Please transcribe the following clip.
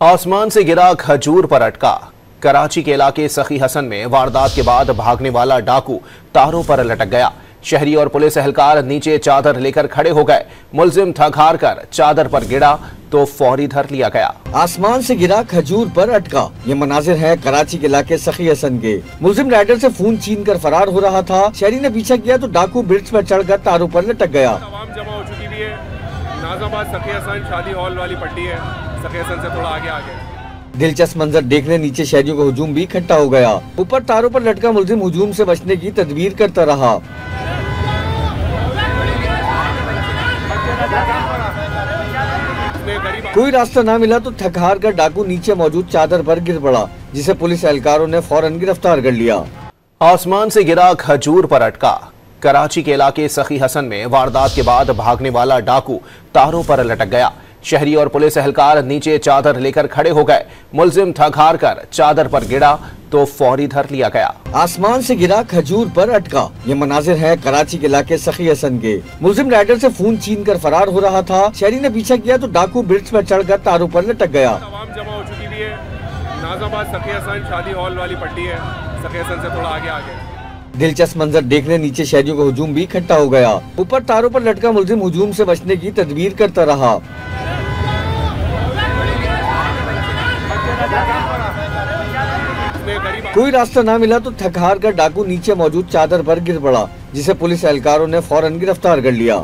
आसमान से गिरा खजूर पर अटका। कराची के इलाके सखी हसन में वारदात के बाद भागने वाला डाकू तारों पर लटक गया। शहरी और पुलिस एहलकार नीचे चादर लेकर खड़े हो गए। मुलजिम थक हार कर चादर पर गिरा तो फौरी धर लिया गया। आसमान से गिरा खजूर पर अटका। ये मनाजिर है कराची के इलाके सखी हसन के। मुलजिम राइडर से खून छीन कर फरार हो रहा था। शहरी ने पीछा किया तो डाकू ब्रिज पर चढ़कर तारों पर लटक गया। आवाम जमा हो चुकी है। नाजाबाद सखी हसन शादी हॉल वाली पट्टी है। सखी हसन से थोड़ा आगे दिलचस्प मंजर देखने नीचे शहरियों का हुजूम भी इकट्ठा हो गया। ऊपर तारों पर लटका मुलजिम हुजूम से बचने की तदबीर करता रहा। कोई रास्ता ना मिला तो थक हार कर डाकू नीचे मौजूद चादर पर गिर पड़ा, जिसे पुलिस एहलकारों ने फौरन गिरफ्तार कर लिया। आसमान से गिरा खजूर पर अटका। कराची के इलाके सखी हसन में वारदात के बाद भागने वाला डाकू तारों पर लटक गया। शहरी और पुलिस एहलकार नीचे चादर लेकर खड़े हो गए। मुलजिम थक हार कर चादर पर गिरा तो फौरी धर लिया गया। आसमान से गिरा खजूर पर अटका। ये मनाजिर है कराची के इलाके सखी हसन के। मुलजिम राइडर से खून छीन कर फरार हो रहा था। शहरी ने पीछा किया तो डाकू ब्रिज पर चढ़कर तारों पर लटक गया। आवाम जमा हो चुकी है। नाजाबाद सखी हसन शादी हॉल वाली पट्टी है। सखी हसन से थोड़ा आगे दिलचस्प मंजर देखने नीचे शहरियों का हुजूम भी इकट्ठा हो गया। ऊपर तारों पर लटका मुलजिम हुजूम से बचने की तदबीर करता रहा। कोई रास्ता ना मिला तो थक हार कर डाकू नीचे मौजूद चादर पर गिर पड़ा, जिसे पुलिस एहलकारों ने फौरन गिरफ्तार कर लिया।